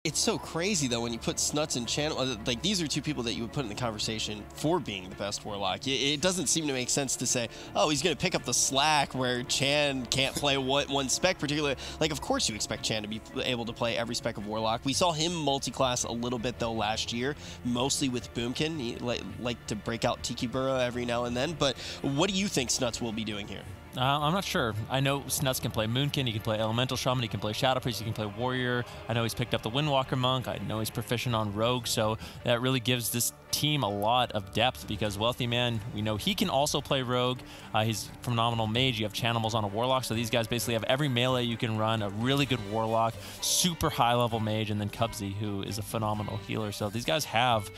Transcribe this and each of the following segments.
It's so crazy though when you put Snuts and Chan, like these are two people that you would put in the conversation for being the best Warlock. It doesn't seem to make sense to say, oh, he's going to pick up the slack where Chan can't play one spec particularly. Like, of course you expect Chan to be able to play every spec of Warlock. We saw him multi-class a little bit though last year, mostly with Boomkin. He like to break out Tiki Burrow every now and then. But what do you think Snuts will be doing here? I'm not sure. I know Snuts can play Moonkin, he can play Elemental Shaman, he can play Shadow Priest, he can play Warrior. I know he's picked up the Windwalker Monk. I know he's proficient on Rogue, so that really gives this team a lot of depth because Wealthy Man, we know he can also play Rogue. He's phenomenal mage. You have Chanimals on a Warlock, so these guys basically have every melee you can run, a really good Warlock, super high-level mage, and then Cubsy, who is a phenomenal healer. So these guys have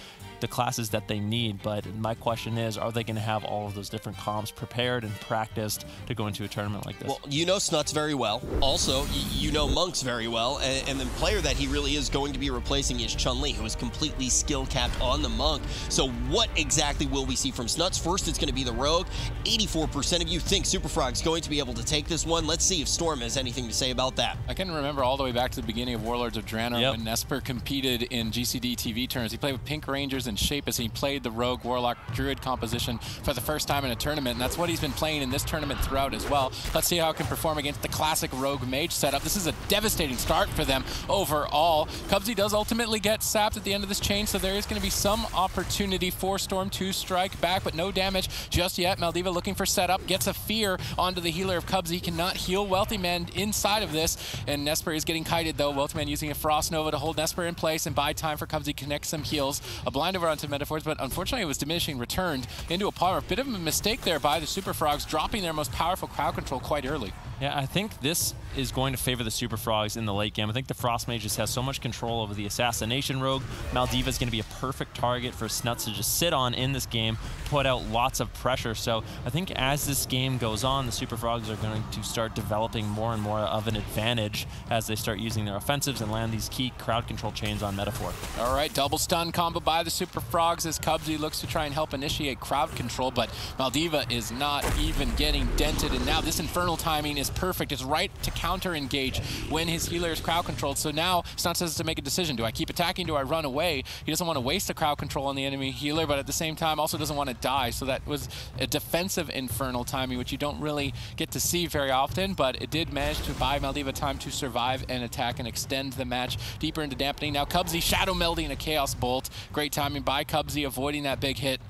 the classes that they need, but my question is, are they going to have all of those different comps prepared and practiced to go into a tournament like this? Well, you know Snuts very well. Also, you know Monks very well, and the player that he really is going to be replacing is Chun-Li, who is completely skill-capped on the Monk. So what exactly will we see from Snuts? First, it's going to be the Rogue. 84% of you think SuperFrog's going to be able to take this one. Let's see if Storm has anything to say about that. I can remember all the way back to the beginning of Warlords of Draenor when Nesper competed in GCD TV tournaments. He played with Pink Rangers and Shapus, and he played the Rogue Warlock Druid composition for the first time in a tournament, and that's what he's been playing in this tournament throughout as well. Let's see how it can perform against the classic Rogue Mage setup. This is a devastating start for them overall. Cubsy does ultimately get sapped at the end of this chain, so there is going to be some opportunity for Storm to strike back, but no damage just yet. Maldiva looking for setup, gets a fear onto the healer of Cubsy. He cannot heal Wealthy Man inside of this, and Nesper is getting kited though. Wealthy Man using a Frost Nova to hold Nesper in place and buy time for Cubsy to connect some heals. A blind over onto Metaphors, but unfortunately it was diminishing returned into a Polymer. Bit of a mistake there by the SuperFrogs, dropping their most powerful crowd control quite early. Yeah, I think this is going to favor the SuperFrogs in the late game. I think the Frost Mage just has so much control over the Assassination Rogue. Maldiva is going to be a perfect target for Snuts to just sit on in this game, put out lots of pressure. So I think as this game goes on, the SuperFrogs are going to start developing more and more of an advantage as they start using their offensives and land these key crowd control chains on Metaphor. All right, double stun combo by the SuperFrogs as Cubsy looks to try and help initiate crowd control, but Maldiva is not even getting dented, and now this Infernal timing is perfect. It's right to counter engage when his healer is crowd controlled. So now Snuts has to make a decision. Do I keep attacking? Do I run away? He doesn't want to waste the crowd control on the enemy healer, but at the same time also doesn't want to die. So that was a defensive Infernal timing, which you don't really get to see very often, but it did manage to buy Maldiva time to survive and attack and extend the match deeper into dampening. Now Cubsy shadow melding a Chaos Bolt. Great timing by Cubsy, avoiding that big hit.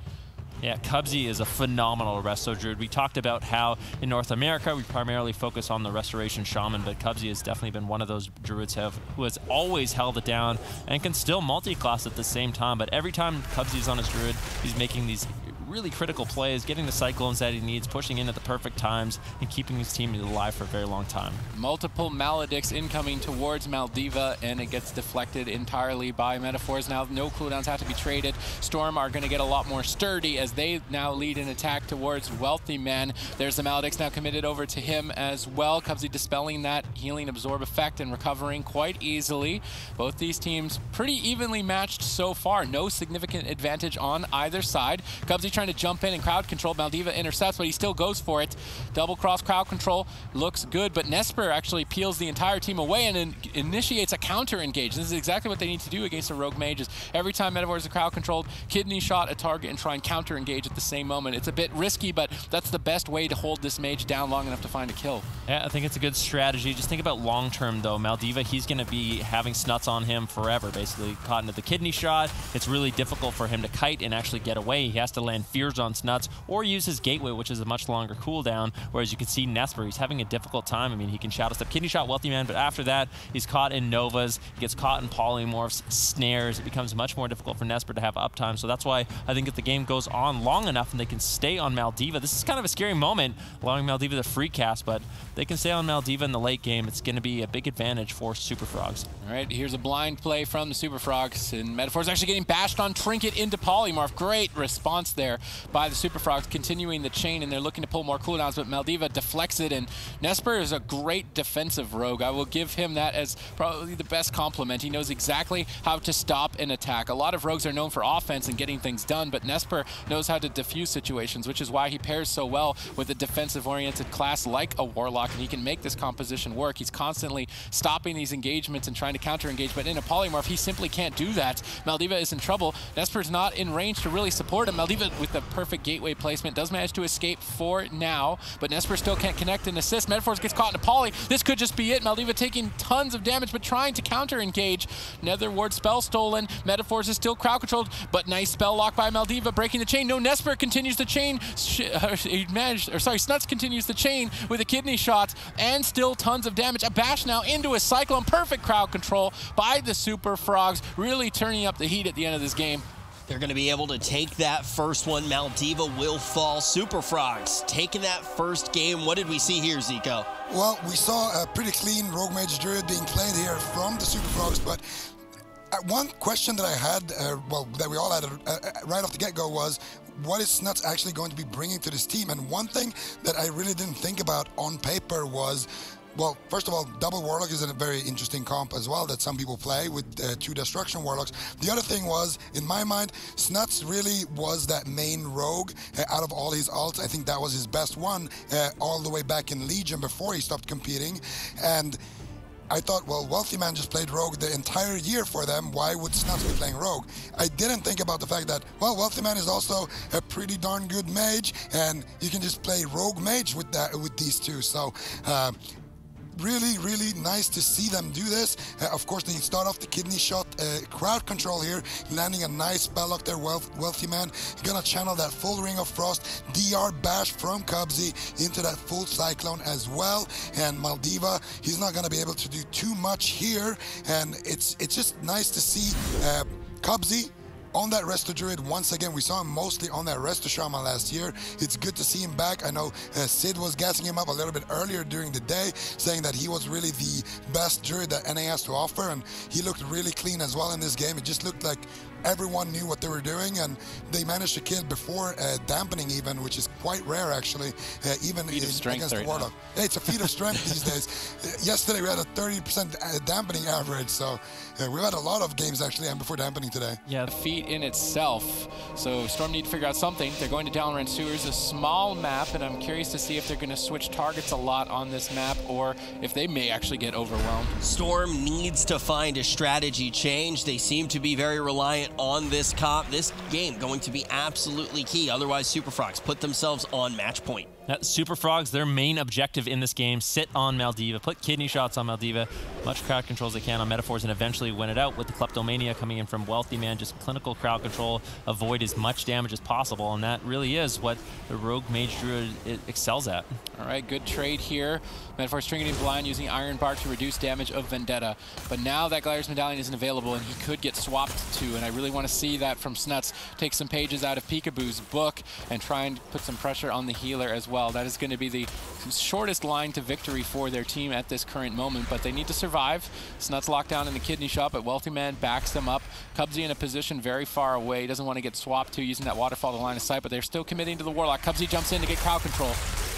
Yeah, Cubsy is a phenomenal Resto Druid. We talked about how in North America we primarily focus on the Restoration Shaman, but Cubsy has definitely been one of those Druids who has always held it down and can still multi-class at the same time. But every time Cubsy is on his Druid, he's making these really critical plays, getting the Cyclones that he needs, pushing in at the perfect times, and keeping his team alive for a very long time. Multiple Maledicts incoming towards Maldiva, and it gets deflected entirely by Metaphors. Now no cooldowns have to be traded. Storm are going to get a lot more sturdy as they now lead an attack towards Wealthy Man. There's the Maledicts now committed over to him as well. Cubsy dispelling that healing absorb effect and recovering quite easily. Both these teams pretty evenly matched so far. No significant advantage on either side. Cubsy trying to jump in and crowd control. Maldiva intercepts, but he still goes for it. Double cross crowd control looks good, but Nesper actually peels the entire team away and initiates a counter engage. This is exactly what they need to do against a Rogue Mage. Is every time Metaphors are crowd controlled, kidney shot a target and try and counter engage at the same moment. It's a bit risky, but that's the best way to hold this mage down long enough to find a kill. Yeah, I think it's a good strategy. Just think about long term though. Maldiva, he's going to be having Snuts on him forever, basically caught into the kidney shot. It's really difficult for him to kite and actually get away. He has to land fears on Snuts or use his Gateway, which is a much longer cooldown, whereas you can see Nesper, he's having a difficult time. I mean, he can Shadow Step, Kidney Shot Wealthy Man, but after that, he's caught in Novas, he gets caught in Polymorphs, Snares. It becomes much more difficult for Nesper to have uptime, so that's why I think if the game goes on long enough and they can stay on Maldiva, this is kind of a scary moment, allowing Maldiva the free cast, but they can stay on Maldiva in the late game. It's going to be a big advantage for SuperFrogs. All right, here's a blind play from the SuperFrogs, and Metaphor's actually getting bashed on Trinket into Polymorph. Great response there. there by the Super Frogs, continuing the chain, and they're looking to pull more cooldowns, but Maldiva deflects it, and Nesper is a great defensive rogue. I will give him that as probably the best compliment. He knows exactly how to stop an attack. A lot of rogues are known for offense and getting things done, but Nesper knows how to diffuse situations, which is why he pairs so well with a defensive-oriented class like a Warlock, and he can make this composition work. He's constantly stopping these engagements and trying to counter-engage, but in a polymorph, he simply can't do that. Maldiva is in trouble. Nesper's not in range to really support him. Maldiva, with the perfect gateway placement, does manage to escape for now, but Nesper still can't connect and assist. Metaphors gets caught in a poly. This could just be it. Maldiva taking tons of damage, but trying to counter-engage. Nether Ward spell stolen. Metaphors is still crowd controlled, but nice spell lock by Maldiva, breaking the chain. No, Nesper continues the chain. Snuts continues the chain with a kidney shot, and still tons of damage. A bash now into a Cyclone. Perfect crowd control by the Super Frogs, really turning up the heat at the end of this game. They're going to be able to take that first one. Maldiva will fall. Super Frogs taking that first game. What did we see here, Zico? Well, we saw a pretty clean Rogue Mage Druid being played here from the Super Frogs, but one question that I had, that we all had right off the get-go was, what is Snuts actually going to be bringing to this team? And one thing that I really didn't think about on paper was, well, first of all, Double Warlock is a very interesting comp as well that some people play with 2 Destruction Warlocks. The other thing was, in my mind, Snuts really was that main rogue out of all his alts. I think that was his best one all the way back in Legion before he stopped competing. And I thought, well, Wealthy Man just played Rogue the entire year for them. Why would Snuts be playing Rogue? I didn't think about the fact that, well, Wealthy Man is also a pretty darn good mage, and you can just play Rogue Mage with these two. So, really, really nice to see them do this. Of course, they start off the kidney shot crowd control here, landing a nice spell lock there. Wealthy Man gonna channel that full Ring of Frost, DR bash from Cubsy into that full Cyclone as well. And Maldiva, he's not gonna be able to do too much here, and it's just nice to see Cubsy on that Resto Druid. Once again, we saw him mostly on that Resto Shaman last year. It's good to see him back. I know Sid was gassing him up a little bit earlier during the day, saying that he was really the best Druid that NA has to offer, and he looked really clean as well in this game. It just looked like everyone knew what they were doing, and they managed to kill before dampening even, which is quite rare actually, even against the Warlock. Hey, it's a feat of strength these days. Yesterday we had a 30% dampening average, so we've had a lot of games actually and before dampening today. Yeah, the feat in itself. So Storm need to figure out something. They're going to Dalaran Sewers, a small map, and I'm curious to see if they're going to switch targets a lot on this map, or if they may actually get overwhelmed. Storm needs to find a strategy change. They seem to be very reliant on this comp. This game going to be absolutely key. Otherwise, Super Frogs put themselves on match point. Super Frogs, their main objective in this game, sit on Maldiva, put kidney shots on Maldiva, much crowd control as they can on Metaphors, and eventually win it out with the Kleptomania coming in from Wealthy Man. Just clinical crowd control, avoid as much damage as possible, and that really is what the Rogue Mage Druid excels at. All right, good trade here. Metaphors Trinketing Blind using Iron Bark to reduce damage of Vendetta. But now that Gladiator's Medallion isn't available, and he could get swapped to, and I really want to see that from Snuts. Take some pages out of Peekaboo's book and try and put some pressure on the healer as well. That is going to be the shortest line to victory for their team at this current moment, but they need to survive. Snuts locked down in the kidney shot, but Wealthy Man backs them up. Cubsy in a position very far away. He doesn't want to get swapped to using that waterfall to line of sight, but they're still committing to the Warlock. Cubsy jumps in to get crowd control.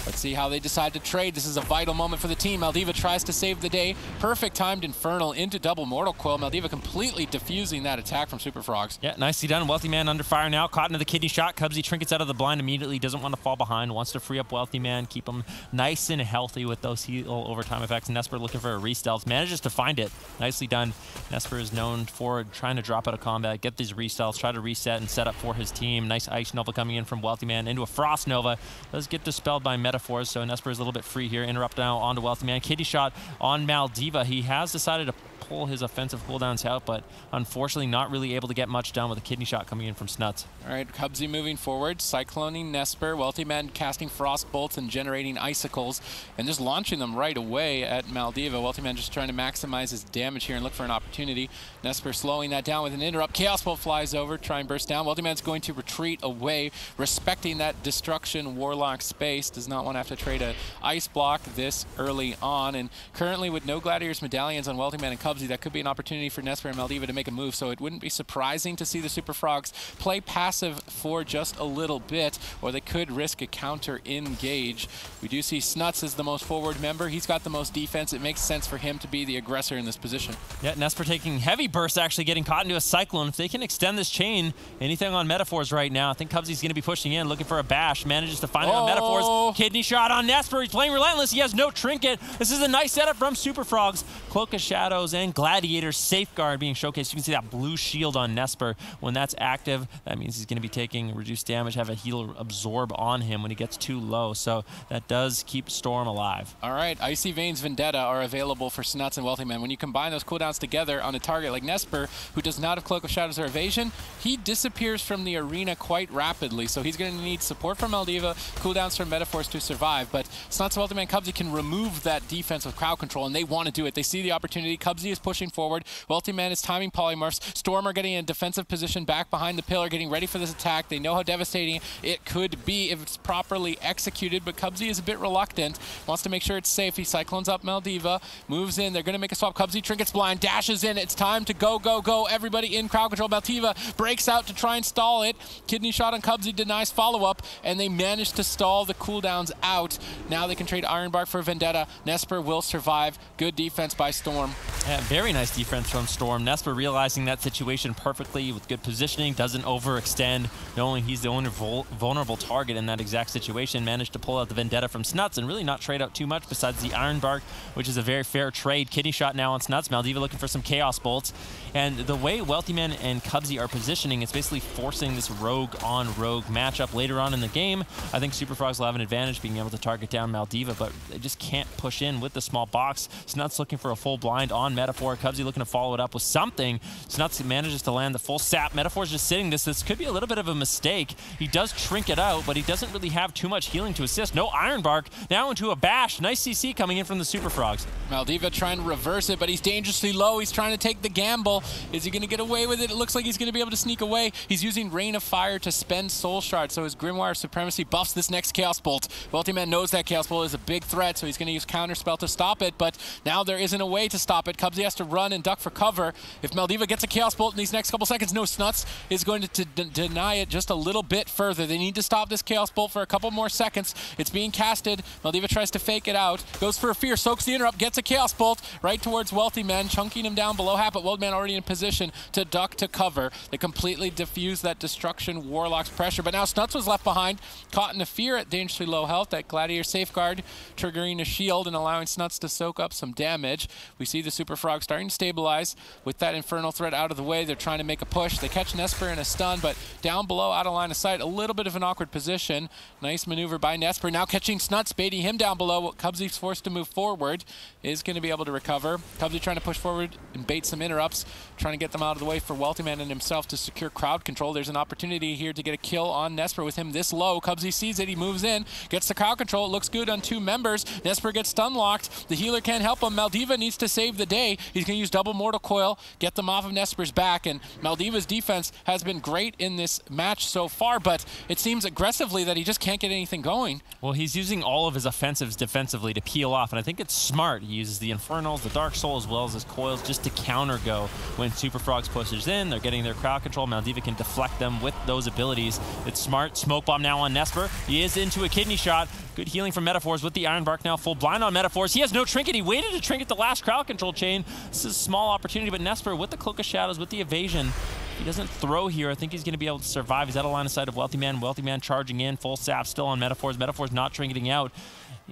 Let's see how they decide to trade. This is a vital moment for the team. Maldiva tries to save the day. Perfect timed Infernal into double Mortal Coil. Maldiva completely diffusing that attack from Super Frogs. Yeah, nicely done. Wealthy Man under fire now. Caught into the kidney shot. Cubsy trinkets out of the blind immediately. Doesn't want to fall behind. Wants to free up Wealthy Man. Keep him nice and healthy with those heal overtime effects. Nesper looking for a re-stealth. Manages to find it. Nicely done. Nesper is known for trying to drop out of combat, get these re-stealths, try to reset and set up for his team. Nice Ice Nova coming in from Wealthy Man into a Frost Nova. Does get dispelled by Metaphors, so Nesper is a little bit free here. Interrupt now onto Wealthy Man. Kidney shot on Maldiva. He has decided to pull his offensive cooldowns out, but unfortunately not really able to get much done with a kidney shot coming in from Snuts. All right, Cubsy moving forward, cycloning Nesper, Wealthy Man casting frost bolts and generating icicles, and just launching them right away at Maldiva. Wealthy Man just trying to maximize his damage here and look for an opportunity. Nesper slowing that down with an interrupt. Chaos Bolt flies over, try and burst down. Wealthy Man's going to retreat away, respecting that Destruction Warlock space. Does not want to have to trade a ice block this early on, and currently with no Gladiator's Medallions on Wealthy Man and Cubsy, Cubsy, that could be an opportunity for Nesper and Maldiva to make a move, so it wouldn't be surprising to see the Super Frogs play passive for just a little bit, or they could risk a counter engage. We do see Snuts as the most forward member. He's got the most defense. It makes sense for him to be the aggressor in this position. Yeah, Nesper taking heavy burst, actually getting caught into a Cyclone. If they can extend this chain, anything on Metaphors right now, I think Cubsy's going to be pushing in, looking for a bash, manages to find it on Metaphors. Kidney shot on Nesper. He's playing relentless. He has no trinket. This is a nice setup from Super Frogs. Cloak of Shadows and Gladiator Safeguard being showcased. You can see that blue shield on Nesper. When that's active, that means he's going to be taking reduced damage, have a healer absorb on him when he gets too low. So that does keep Storm alive. All right, Icy Veins Vendetta are available for Snuts and Wealthy Man. When you combine those cooldowns together on a target like Nesper, who does not have Cloak of Shadows or Evasion, he disappears from the arena quite rapidly. So he's going to need support from Maldiva, cooldowns from Metaphors to survive. But Snuts and Wealthy Man Cubsy can remove that defense with crowd control, and they want to do it. They see the opportunity. Cubsy is pushing forward. Wealthy Man is timing polymorphs. Storm are getting in a defensive position back behind the pillar, getting ready for this attack. They know how devastating it could be if it's properly executed, but Cubsy is a bit reluctant. Wants to make sure it's safe. He cyclones up Maldiva, moves in. They're going to make a swap. Cubsy trinkets blind, dashes in. It's time to go, go, go. Everybody in crowd control. Maldiva breaks out to try and stall it. Kidney shot on Cubsy denies follow-up, and they manage to stall the cooldowns out. Now they can trade Ironbark for Vendetta. Nesper will survive. Good defense by Storm. Yeah, very nice defense from Storm. Nesper realizing that situation perfectly with good positioning, doesn't overextend, knowing he's the only vulnerable target in that exact situation, managed to pull out the Vendetta from Snuts and really not trade out too much besides the Ironbark, which is a very fair trade. Kidney shot now on Snuts. Maldiva looking for some Chaos Bolts. And the way Wealthy Man and Cubsy are positioning, it's basically forcing this rogue on rogue matchup later on in the game. I think Super Frogs will have an advantage being able to target down Maldiva, but they just can't push in with the small box. Snuts looking for a full blind on Metaphor. Cubsy looking to follow it up with something. Snuts manages to land the full sap. Metaphor's just sitting this. This could be a little bit of a mistake. He does trinket out, but he doesn't really have too much healing to assist. No Ironbark. Now into a bash. Nice CC coming in from the Super Frogs. Maldiva trying to reverse it, but he's dangerously low. He's trying to take the gamble. Is he going to get away with it? It looks like he's going to be able to sneak away. He's using Rain of Fire to spend Soul Shard, so his Grimoire Supremacy buffs this next Chaos Bolt. Wealthy Man knows that Chaos Bolt is a big threat, so he's going to use Counterspell to stop it, but now there isn't a way to stop it. Cubsy has to run and duck for cover. If Maldiva gets a Chaos Bolt in these next couple seconds, no, Snuts is going to deny it just a little bit further. They need to stop this Chaos Bolt for a couple more seconds. It's being casted. Maldiva tries to fake it out, goes for a fear, soaks the interrupt, gets a Chaos Bolt right towards Wealthy Man, chunking him down below half, but Wealthy Man already in position to duck to cover. They completely diffuse that Destruction Warlock's pressure, but now Snuts was left behind, caught in a fear at dangerously low health. That Gladiator Safeguard triggering a shield and allowing Snuts to soak up some damage. We see the Super Frog starting to stabilize with that Infernal threat out of the way. They're trying to make a push. They catch Nesper in a stun, but down below, out of line of sight, a little bit of an awkward position. Nice maneuver by Nesper. Now catching Snuts, baiting him down below. Cubsy's forced to move forward, is going to be able to recover. Cubsy trying to push forward and bait some interrupts, trying to get them out of the way for Wealthy Man and himself to secure crowd control. There's an opportunity here to get a kill on Nesper with him this low. Cubsy sees it. He moves in, gets the crowd control. It looks good on two members. Nesper gets stun locked. The healer can't help him. Maldiva needs to save the day. He's going to use double Mortal Coil, get them off of Nesper's back, and Maldiva's defense has been great in this match so far, but it seems aggressively that he just can't get anything going. Well, he's using all of his offensives defensively to peel off, and I think it's smart. He uses the Infernals, the Dark Soul, as well as his coils just to counter go when Super Frogs pushes in. They're getting their crowd control. Maldiva can deflect them with those abilities. It's smart. Smoke Bomb now on Nesper. He is into a Kidney Shot. Good healing from Metaphors with the Ironbark now full blind on Metaphors. He has no trinket. He waited to trinket the last crowd control chain. This is a small opportunity, but Nesper with the Cloak of Shadows, with the evasion, if he doesn't throw here, I think he's going to be able to survive. He's out of line of sight of Wealthy Man. Wealthy Man charging in, full sap still on Metaphors. Metaphors not trinketing out.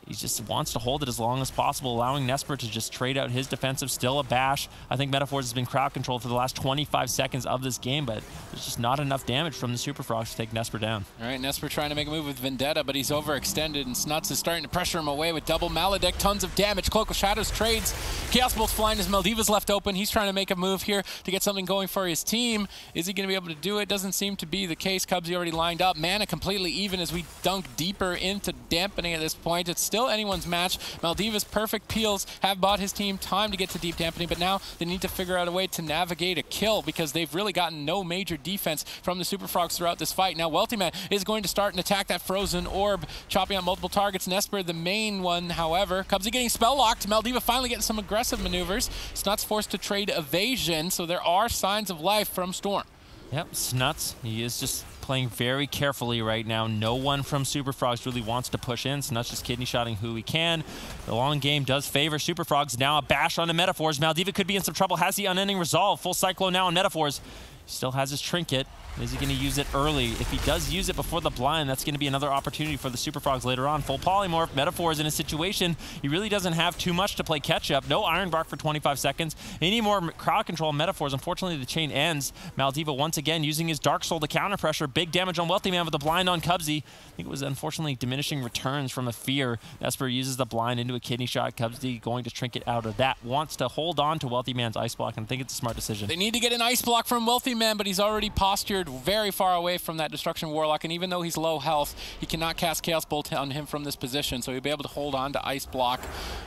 He just wants to hold it as long as possible, allowing Nesper to just trade out his defensive. Still a bash. I think Metaphors has been crowd controlled for the last 25 seconds of this game, but there's just not enough damage from the Super Frogs to take Nesper down. All right, Nesper trying to make a move with Vendetta, but he's overextended, and Snuts is starting to pressure him away with double Maledicte. Tons of damage. Cloak of Shadows trades. Chaos Bolt's flying as Maldiva's left open. He's trying to make a move here to get something going for his team. Is he going to be able to do it? Doesn't seem to be the case. Cubsy already lined up. Mana completely even as we dunk deeper into dampening at this point. it's still anyone's match. Maldiva's perfect peels have bought his team time to get to deep dampening, but now they need to figure out a way to navigate a kill because they've really gotten no major defense from the Super Frogs throughout this fight. Now Wealthyman is going to start and attack that frozen orb, chopping out multiple targets. Nesper, the main one, however. Cubsy getting spell locked. Maldiva finally getting some aggressive maneuvers. Snuts forced to trade evasion, so there are signs of life from Storm. Yep, Snuts, he is just playing very carefully right now. No one from Super Frogs really wants to push in. Snuts just kidney shotting who he can. The long game does favor Super Frogs. Now a bash on the Metaphors. Maldiva could be in some trouble. Has the unending resolve. Full Cyclone now on Metaphors. Still has his trinket. Is he going to use it early? If he does use it before the blind, that's going to be another opportunity for the Super Frogs later on. Full polymorph. Metaphor is in a situation he really doesn't have too much to play catch-up. No Iron Bark for 25 seconds. Any more crowd control Metaphors. Unfortunately, the chain ends. Maldiva once again using his Dark Soul to counter pressure. Big damage on Wealthyman with the blind on Cubsy. I think it was unfortunately diminishing returns from a fear. Nesper uses the blind into a kidney shot. Cubsy going to trinket out of that. Wants to hold on to Wealthyman's ice block, and I think it's a smart decision. They need to get an ice block from Wealthyman, but he's already postured very far away from that Destruction Warlock, and even though he's low health, he cannot cast Chaos Bolt on him from this position, so he'll be able to hold on to ice block.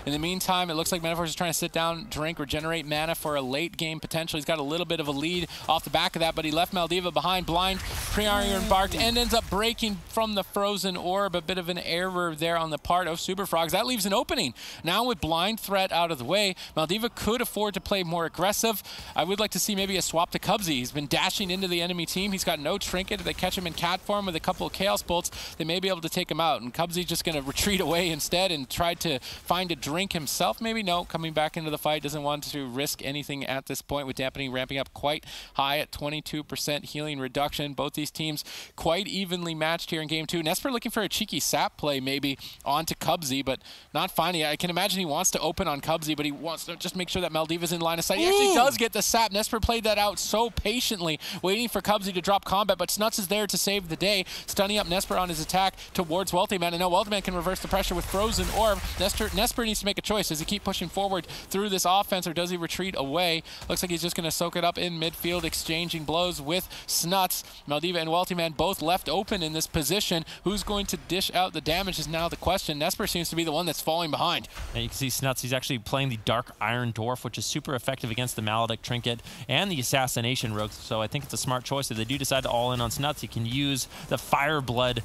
In the meantime, it looks like Metaphors is trying to sit down, drink, regenerate mana for a late game potential. He's got a little bit of a lead off the back of that, but he left Maldiva behind, blind, pre-Iron Barked, and ends up breaking from the frozen orb. A bit of an error there on the part of Super Frogs. That leaves an opening. Now with blind threat out of the way, Maldiva could afford to play more aggressive. I would like to see maybe a swap to Cubsy. He's been dashing into the enemy team. He's got no trinket. If they catch him in cat form with a couple of Chaos Bolts, they may be able to take him out. And Cubsy's just going to retreat away instead and try to find a drink himself. Maybe no, coming back into the fight, doesn't want to risk anything at this point with dampening ramping up quite high at 22% healing reduction. Both these teams quite evenly matched here in game 2. Nesper looking for a cheeky sap play maybe onto Cubsy, but not finding it. I can imagine he wants to open on Cubsy, but he wants to just make sure that Maldiva's in line of sight. He actually does get the sap. Nesper played that out so patiently, waiting for Cubsy to drop combat, but Snuts is there to save the day, stunning up Nesper on his attack towards Wealthyman, and now Wealthyman can reverse the pressure with Frozen Orb. Nesper needs to make a choice. Does he keep pushing forward through this offense, or does he retreat away? Looks like he's just going to soak it up in midfield, exchanging blows with Snuts. Maldiva and Wealthyman both left open in this position. Who's going to dish out the damage is now the question. Nesper seems to be the one that's falling behind. And you can see Snuts, he's actually playing the Dark Iron Dwarf, which is super effective against the Maledict Trinket and the Assassination Rogue, so I think it's a smart choice. If they do decide to all in on Snuts, he can use the Fireblood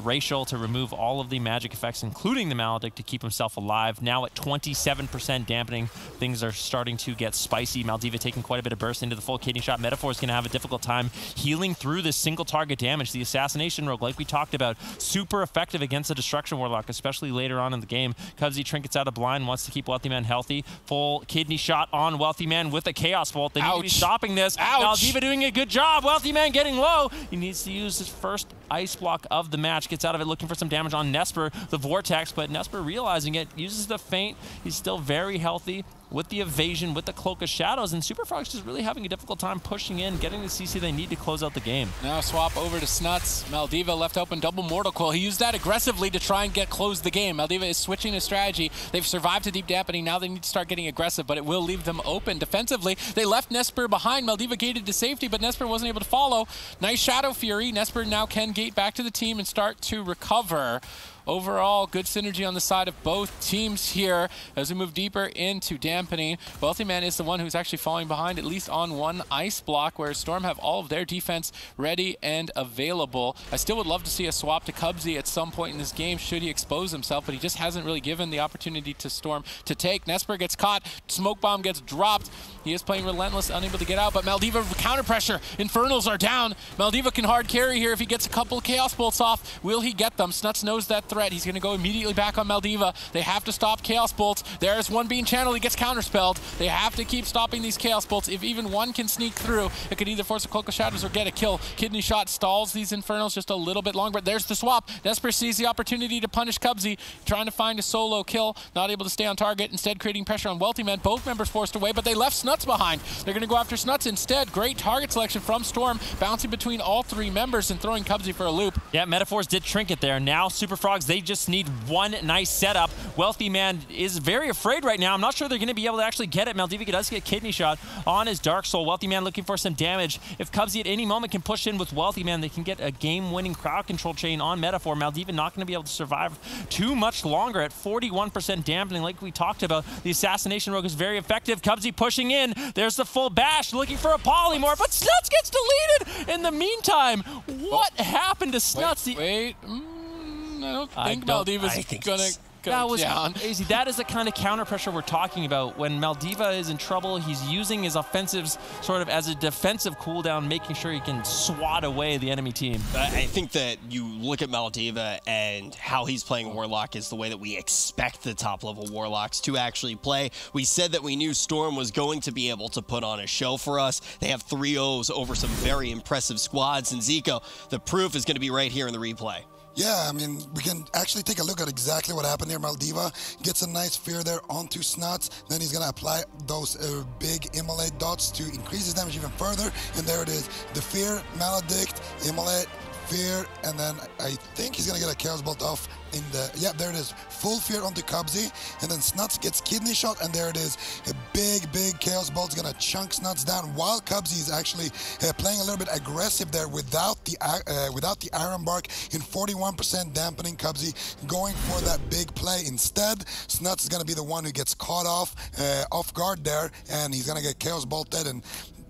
racial to remove all of the magic effects, including the Maledict, to keep himself alive. Now at 27% dampening, things are starting to get spicy. Maldiva taking quite a bit of burst into the full kidney shot. Metaphor is going to have a difficult time healing through this single target damage. The Assassination Rogue, like we talked about, super effective against the Destruction Warlock, especially later on in the game. Cubsy trinkets out of blind, wants to keep Wealthyman healthy. Full kidney shot on Wealthyman with a Chaos Bolt. They need to be stopping this. Maldiva doing a good job. Wealthyman getting low. He needs to use his first ice block of the match. Gets out of it looking for some damage on Nesper, the Vortex, but Nesper realizing it, uses the feint. He's still very healthy with the evasion, with the Cloak of Shadows, and Super Frogs just really having a difficult time pushing in, getting the CC they need to close out the game. Now swap over to Snuts. Maldiva left open double Mortal Coil. He used that aggressively to try and close the game. Maldiva is switching his strategy. They've survived to deep dampening. Now they need to start getting aggressive, but it will leave them open defensively. They left Nesper behind. Maldiva gated to safety, but Nesper wasn't able to follow. Nice Shadow Fury. Nesper now can gate back to the team and start to recover. Overall, good synergy on the side of both teams here as we move deeper into dampening. Wealthyman is the one who's actually falling behind, at least on one ice block, whereas Storm have all of their defense ready and available. I still would love to see a swap to Cubsy at some point in this game should he expose himself, but he just hasn't really given the opportunity to Storm to take. Nesper gets caught, Smoke Bomb gets dropped. He is playing Relentless, unable to get out, but Maldiva counter pressure. Infernals are down. Maldiva can hard carry here if he gets a couple of Chaos Bolts off. Will he get them? Snuts knows that threat. He's going to go immediately back on Maldiva. They have to stop Chaos Bolts. There's one being channeled. He gets counterspelled. They have to keep stopping these Chaos Bolts. If even one can sneak through, it could either force a Cloak of Shadows or get a kill. Kidney Shot stalls these Infernals just a little bit longer, but there's the swap. Nesper sees the opportunity to punish Cubsy, trying to find a solo kill, not able to stay on target, instead creating pressure on Wealthyman. Both members forced away, but they left Snuts behind. They're going to go after Snuts instead. Great target selection from Storm, bouncing between all three members and throwing Cubsy for a loop. Yeah, Metaphors did trinket there. Now Super Frogs Frogs, they just need one nice setup. Wealthy Man is very afraid right now. I'm not sure they're going to be able to actually get it. Maldiva does get Kidney Shot on his Dark Soul. Wealthy Man looking for some damage. If Cubsy at any moment can push in with Wealthy Man, they can get a game-winning crowd control chain on Metaphor. Maldiva not going to be able to survive too much longer at 41% dampening. Like we talked about, the Assassination Rogue is very effective. Cubsy pushing in. There's the full bash, looking for a polymorph, but Snuts gets deleted. In the meantime, what happened to Snuts? Wait. I don't think Maldiva's gonna go down. Crazy. That is the kind of counter pressure we're talking about. When Maldiva is in trouble, he's using his offensives sort of as a defensive cooldown, making sure he can swat away the enemy team. I think that you look at Maldiva and how he's playing Warlock is the way that we expect the top-level Warlocks to actually play. We said that we knew Storm was going to be able to put on a show for us. They have 3-0s over some very impressive squads, and Zico, the proof is going to be right here in the replay. Yeah, I mean, we can actually take a look at exactly what happened here. Maldiva gets a nice fear there onto Snuts. Then he's going to apply those big Immolate dots to increase his damage even further. And there it is. The fear, Maledict, Immolate, fear, and then I think he's going to get a Chaos Bolt off in the... Yeah, there it is. Full fear onto Cubsy. And then Snuts gets Kidney Shot, and there it is. A big Chaos Bolt's going to chunk Snuts down while Cubsy is actually playing a little bit aggressive there without the Iron Bark in 41% dampening. Cubsy going for that big play. Instead, Snuts is going to be the one who gets caught off guard there, and he's going to get Chaos Bolted. And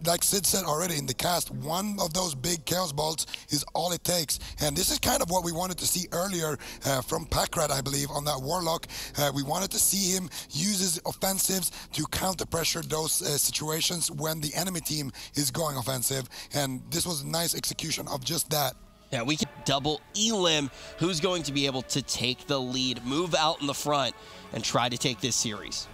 like Sid said already in the cast, one of those big Chaos Bolts is all it takes. And this is kind of what we wanted to see earlier from Packrat, I believe, on that Warlock. We wanted to see him use his offensives to counter pressure those situations when the enemy team is going offensive. And this was a nice execution of just that. Yeah, we can double Elim, who's going to be able to take the lead, move out in the front, and try to take this series.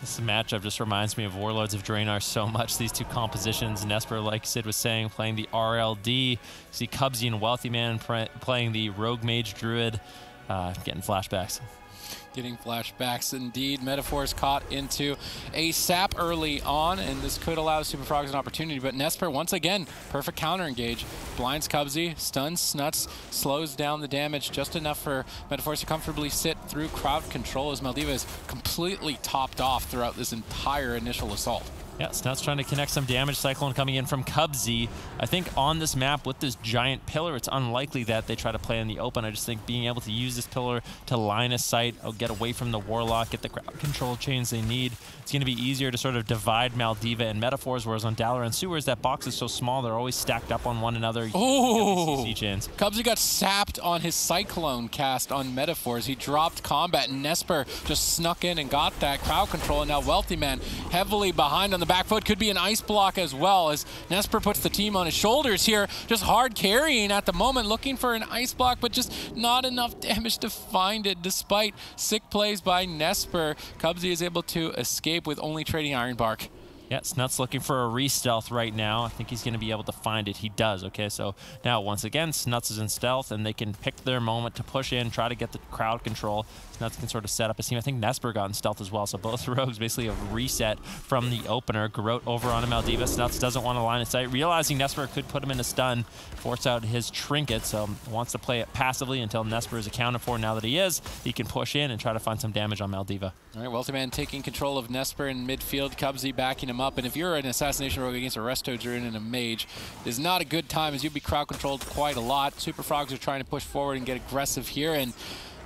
This matchup just reminds me of Warlords of Draenor so much. These two compositions, Nesper, like Sid was saying, playing the RLD. You see Cubsy and Wealthy Man playing the Rogue Mage Druid, getting flashbacks. Getting flashbacks indeed. Metaphor's caught into a sap early on, and this could allow Super Frogs an opportunity, but Nesper, once again, perfect counter engage. Blinds Cubsy, stuns Snuts, slows down the damage just enough for Metaphors to comfortably sit through crowd control as Maldiva is completely topped off throughout this entire initial assault. Yeah, Snuts trying to connect some damage. Cyclone coming in from Cubsy. I think on this map with this giant pillar, it's unlikely that they try to play in the open. I just think being able to use this pillar to line a sight, get away from the Warlock, get the crowd control chains they need. It's going to be easier to sort of divide Maldiva and Metaphors, whereas on Dalaran Sewers, that box is so small, they're always stacked up on one another. Oh! CC chains. Cubsy got sapped on his Cyclone cast on Metaphors. He dropped combat, and Nesper just snuck in and got that crowd control, and now Wealthy Man heavily behind on the back foot. Could be an ice block as well, as Nesper puts the team on his shoulders here, just hard carrying at the moment, looking for an ice block, but just not enough damage to find it. Despite sick plays by Nesper, Cubsy is able to escape with only trading Iron Bark. Yeah, Snuts looking for a re-stealth right now. I think he's going to be able to find it. He does, okay? So now, once again, Snuts is in stealth, and they can pick their moment to push in, try to get the crowd control. Snuts can sort of set up a team. I think Nesper got in stealth as well, so both rogues basically have reset from the opener. Garrote over on Maldiva. Snuts doesn't want to line of sight, realizing Nesper could put him in a stun, force out his trinket, so wants to play it passively until Nesper is accounted for. Now that he is, he can push in and try to find some damage on Maldiva. All right, Wealthy Man taking control of Nesper in midfield, Cubsy backing him up, and if you're an Assassination Rogue against a Resto Druid and a Mage, is not a good time as you'd be crowd controlled quite a lot. Super Frogs are trying to push forward and get aggressive here, and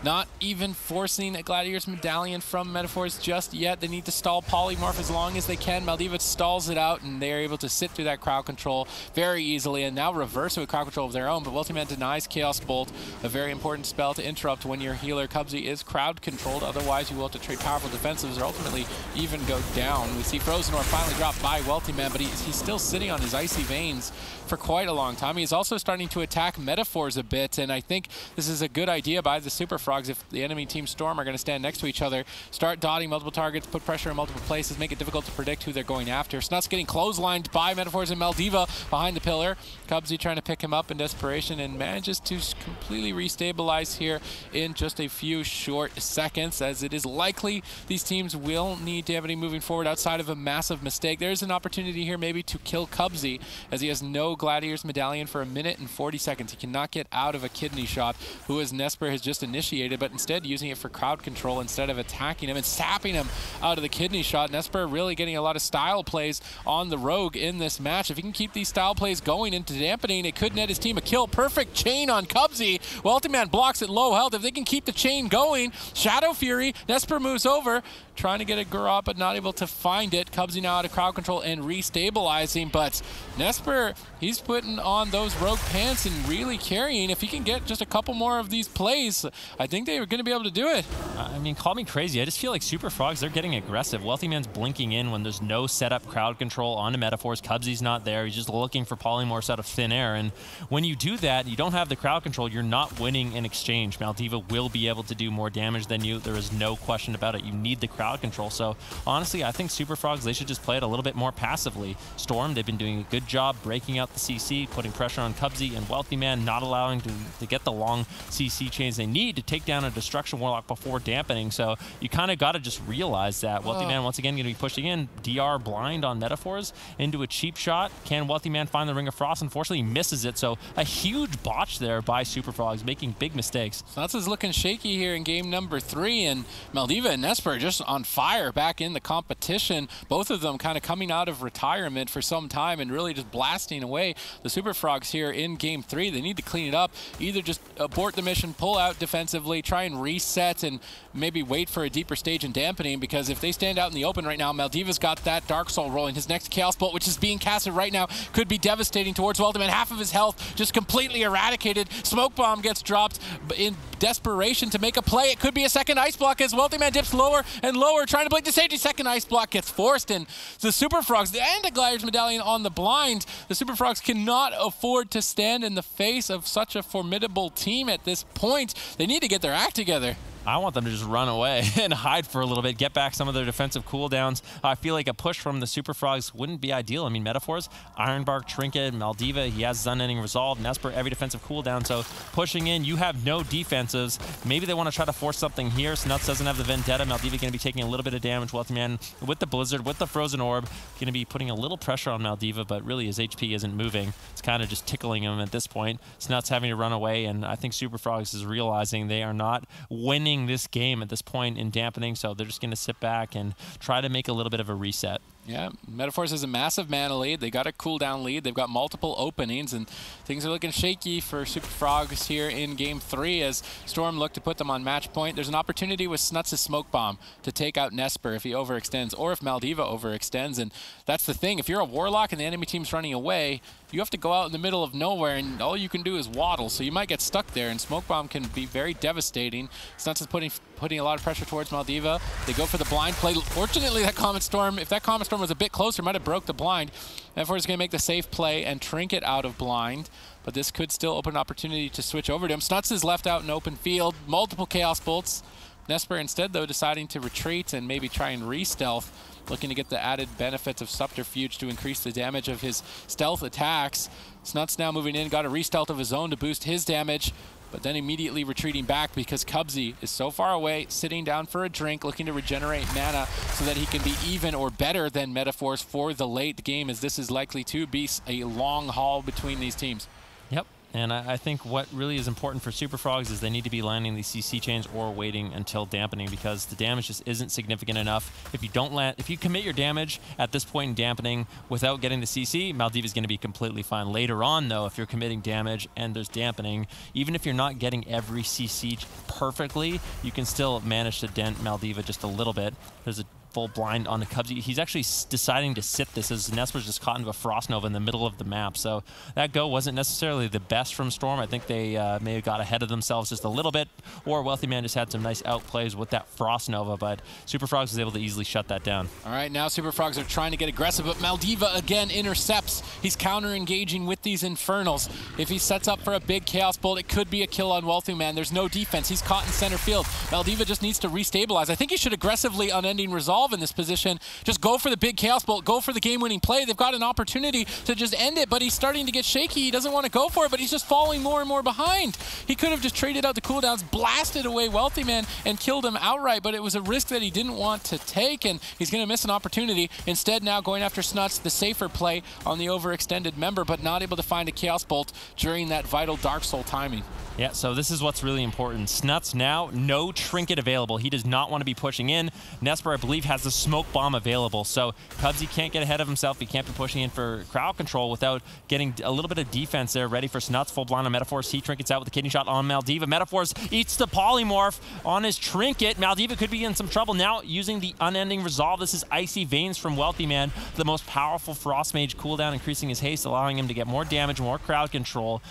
not even forcing a Gladiator's Medallion from Metaphors just yet. They need to stall Polymorph as long as they can. Maldiva stalls it out, and they are able to sit through that crowd control very easily, and now reverse it with crowd control of their own. But Wealthy Man denies Chaos Bolt, a very important spell to interrupt when your healer Cubsy is crowd controlled. Otherwise, you will have to trade powerful defensives or ultimately even go down. We see Frozen Orb finally dropped by Wealthy Man, but he's still sitting on his Icy Veins for quite a long time. He's also starting to attack Metaphors a bit, and I think this is a good idea by the Super Frogs. If the enemy team Storm are going to stand next to each other, start dotting multiple targets, put pressure in multiple places, make it difficult to predict who they're going after. Snuts getting clotheslined by Metaphors and Maldiva behind the pillar. Cubsy trying to pick him up in desperation and manages to completely restabilize here in just a few short seconds, as it is likely these teams will need Davide moving forward outside of a massive mistake. There's an opportunity here maybe to kill Cubsy, as he has no Gladiator's Medallion for 1 minute and 40 seconds. He cannot get out of a Kidney Shot, who as Nesper has just initiated initiated, but instead using it for crowd control instead of attacking him and sapping him out of the kidney shot. Nesper really getting a lot of style plays on the Rogue in this match. If he can keep these style plays going into dampening, it could net his team a kill. Perfect chain on Cubsy. Weltyman blocks at low health. If they can keep the chain going, Shadow Fury, Nesper moves over, trying to get a Garrote, but not able to find it. Cubsy now out of crowd control and restabilizing, but Nesper, he's putting on those Rogue pants and really carrying. If he can get just a couple more of these plays, I think they were going to be able to do it. I mean, call me crazy. I just feel like Super Frogs, they're getting aggressive. Weltyman's blinking in when there's no setup crowd control onto Metaphors. Cubsy's not there. He's just looking for polymorphs out of thin air. And when you do that, you don't have the crowd control, you're not winning in exchange. Maldiva will be able to do more damage than you. There is no question about it. You need the crowd control. So honestly, I think Super Frogs, they should just play it a little bit more passively. Storm, they've been doing a good job breaking out the CC, putting pressure on Cubsy, and Weltyman not allowing to get the long CC chains they need to take down a Destruction Warlock before dampening. So you kind of got to just realize that. Weltyman once again going to be pushing in. DR blind on Metaphors into a cheap shot. Can Weltyman find the Ring of Frost? Unfortunately, he misses it. So a huge botch there by Super Frogs, making big mistakes. Snuts is looking shaky here in game number 3, and Maldiva and Nesper just on fire back in the competition. Both of them kind of coming out of retirement for some time and really just blasting away the Super Frogs here in game 3. They need to clean it up. Either just abort the mission, pull out defensively, try and reset, and maybe wait for a deeper stage in dampening, because if they stand out in the open right now, Maldiva's got that Dark Soul rolling. His next Chaos Bolt, which is being casted right now, could be devastating towards Weltyman. Half of his health just completely eradicated. Smoke Bomb gets dropped in desperation to make a play. It could be a second Ice Block as Weltyman dips lower and lower, trying to blink to safety. Second Ice Block gets forced, and the Super Frogs and a Glider's Medallion on the blind. The Super Frogs cannot afford to stand in the face of such a formidable team at this point. They need to get their act together. I want them to just run away and hide for a little bit, get back some of their defensive cooldowns. I feel like a push from the Super Frogs wouldn't be ideal. I mean, Metaphors, Ironbark, Trinket, Maldiva, he has his Unending Resolve, Nesper, every defensive cooldown. So pushing in, you have no defensives. Maybe they want to try to force something here. Snuts doesn't have the Vendetta. Maldiva going to be taking a little bit of damage. Weltyman with the Blizzard, with the Frozen Orb, going to be putting a little pressure on Maldiva, but really his HP isn't moving. It's kind of just tickling him at this point. Snuts having to run away, and I think Super Frogs is realizing they are not winning this game at this point in dampening, so they're just going to sit back and try to make a little bit of a reset. Yeah, Metaphors has a massive mana lead. They got a cooldown lead. They've got multiple openings, and things are looking shaky for Super Frogs here in game 3 as Storm look to put them on match point. There's an opportunity with Snuts' Smoke Bomb to take out Nesper if he overextends, or if Maldiva overextends, and that's the thing. If you're a Warlock and the enemy team's running away, you have to go out in the middle of nowhere, and all you can do is waddle, so you might get stuck there, and Smoke Bomb can be very devastating. Snuts is putting a lot of pressure towards Maldiva. They go for the blind play. Fortunately, that Comet Storm, if that Comet Storm was a bit closer, might have broke the blind. Therefore, he's going to make the safe play and Trinket out of blind, but this could still open an opportunity to switch over to him. Snuts is left out in open field, multiple Chaos Bolts. Nesper instead, though, deciding to retreat and maybe try and re-stealth, looking to get the added benefits of Subterfuge to increase the damage of his stealth attacks. Snuts now moving in, got a re-stealth of his own to boost his damage, but then immediately retreating back because Cubsy is so far away, sitting down for a drink, looking to regenerate mana so that he can be even or better than Metaphors for the late game, as this is likely to be a long haul between these teams. Yep. And I think what really is important for Super Frogs is they need to be landing these CC chains or waiting until dampening, because the damage just isn't significant enough. If you don't land, if you commit your damage at this point in dampening without getting the CC, Maldiva is going to be completely fine. Later on, though, if you're committing damage and there's dampening, even if you're not getting every CC perfectly, you can still manage to dent Maldiva just a little bit. There's a full blind on the Cubsy. He's actually deciding to sit this as Nesper's just caught into a Frost Nova in the middle of the map. So that go wasn't necessarily the best from Storm. I think they may have got ahead of themselves just a little bit, or Weltyman just had some nice outplays with that Frost Nova, but Super Frogs was able to easily shut that down. All right, now Super Frogs are trying to get aggressive, but Maldiva again intercepts. He's counter-engaging with these Infernals. If he sets up for a big Chaos Bolt, it could be a kill on Weltyman. There's no defense. He's caught in center field. Maldiva just needs to restabilize. I think he should aggressively Unending Resolve resolve in this position. Just go for the big Chaos Bolt, go for the game-winning play. They've got an opportunity to just end it, but he's starting to get shaky. He doesn't want to go for it, but he's just falling more and more behind. He could have just traded out the cooldowns, blasted away Wealthy Man, and killed him outright, but it was a risk that he didn't want to take, and he's going to miss an opportunity. Instead, now going after Snuts, the safer play on the overextended member, but not able to find a Chaos Bolt during that vital Dark Soul timing. Yeah, so this is what's really important. Snuts now, no trinket available. He does not want to be pushing in. Nesper, I believe, has the smoke bomb available, so Cubsy can't get ahead of himself. He can't be pushing in for crowd control without getting a little bit of defense there, ready for Snuts. Full blind on Metaforce. He trinkets out with the kidney shot on Maldiva. Metaforce eats the polymorph on his trinket. Maldiva could be in some trouble now using the unending resolve. This is Icy Veins from Wealthy Man, the most powerful Frost Mage cooldown, increasing his haste, allowing him to get more damage, more crowd control.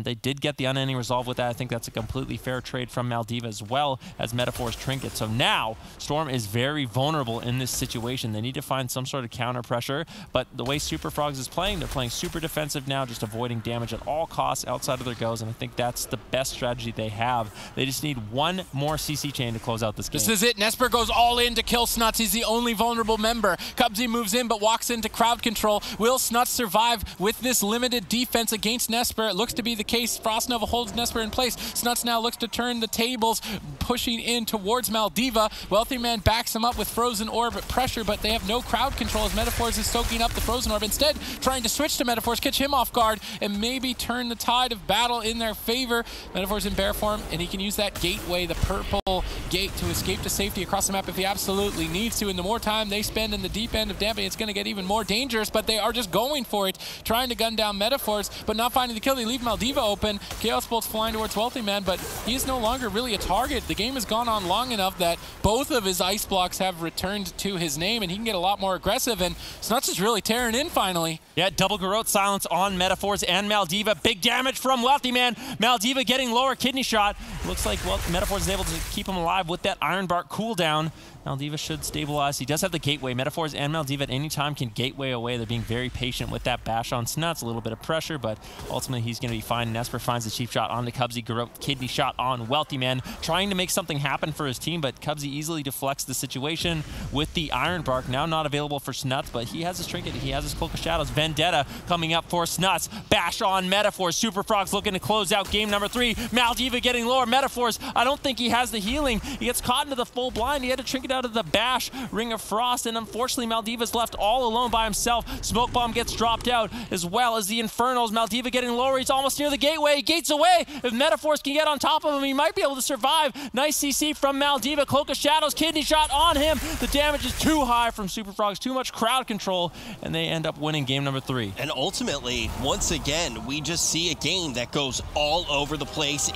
They did get the unending resolve with that. I think that's a completely fair trade from Maldiva as well as Metafor's trinket. So now Storm is very vulnerable in this situation. They need to find some sort of counter pressure, but the way Super Frogs is playing, they're playing super defensive now, just avoiding damage at all costs outside of their goes, and I think that's the best strategy they have. They just need one more CC chain to close out this game. This is it. Nesper goes all in to kill Snuts. He's the only vulnerable member. Cubsy moves in but walks into crowd control. Will Snuts survive with this limited defense against Nesper? It looks to be the case. Frost Nova holds Nesper in place. Snuts now looks to turn the tables, pushing in towards Maldiva. Wealthy Man backs him up with Frozen Orb pressure, but they have no crowd control as Metaforce is soaking up the Frozen Orb. Instead, trying to switch to Metaforce, catch him off guard, and maybe turn the tide of battle in their favor. Metaforce in bear form, and he can use that gateway, the purple gate, to escape to safety across the map if he absolutely needs to. And the more time they spend in the deep end of damping, it's going to get even more dangerous, but they are just going for it, trying to gun down Metaforce, but not finding the kill. They leave Maldiva open. Chaos Bolt's flying towards Wealthy Man, but he is no longer really a target. The game has gone on long enough that both of his ice blocks have returned to his name, and he can get a lot more aggressive, and Snuts is really tearing in finally. Yeah, double Garrote silence on Metaforce and Maldiva. Big damage from Wealthy Man. Maldiva getting lower kidney shot. Looks like Metaforce is able to keep him alive with that Iron Bark cooldown. Maldiva should stabilize. He does have the gateway. Metaforce and Maldiva at any time can gateway away. They're being very patient with that bash on Snuts. A little bit of pressure, but ultimately he's going to be fine. Nesper finds the cheap shot on the Cubsy. Garrote kidney shot on Wealthy Man, trying to make something happen for his team, but Cubsy easily deflects the situation with the Iron Bark. Now not available for Snuts, but he has his trinket. He has his Cloak of Shadows. Vendetta coming up for Snuts. Bash on Metaforce. Super Frogs looking to close out game number 3. Maldiva getting lower. Metaforce, I don't think he has the healing. He gets caught into the full blind. He had to trinket out of the bash, Ring of Frost, and unfortunately Maldiva's left all alone by himself. Smoke Bomb gets dropped out, as well as the Infernals. Maldiva getting lower. He's almost near the gateway. Gates away. If Metaforce can get on top of him, he might be able to survive. Nice CC from Maldiva. Cloak of Shadows, kidney shot on him. The damage is too high from Super Frogs, too much crowd control, and they end up winning game number 3. And ultimately, once again, we just see a game that goes all over the place.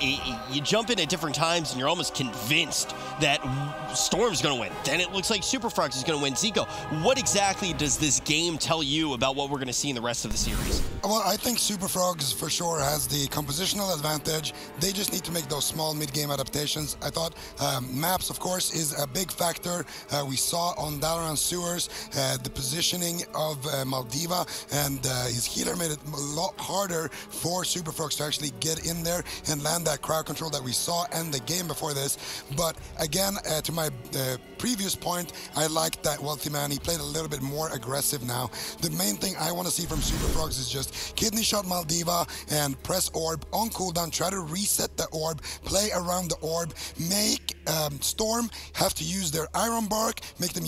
You jump in at different times and you're almost convinced that Storm's going to win. Then it looks like Super Frogs is going to win. Zico, what exactly does this game tell you about what we're going to see in the rest of the series? Well, I think Super Frogs for sure has the compositional advantage. They just need to make those small mid-game adaptations. I thought maps, of course, is a big factor. We saw on Dalaran Sewers the positioning of Maldiva, and his healer made it a lot harder for Super Frogs to actually get in there and land that crowd control that we saw in the game before this. But again, to my previous point, I like that Wealthy Man, he played a little bit more aggressive now. The main thing I want to see from Super Frogs is just kidney shot Maldiva and press orb on cooldown, try to reset the orb, play around the orb, make Storm have to use their Iron Bark, make them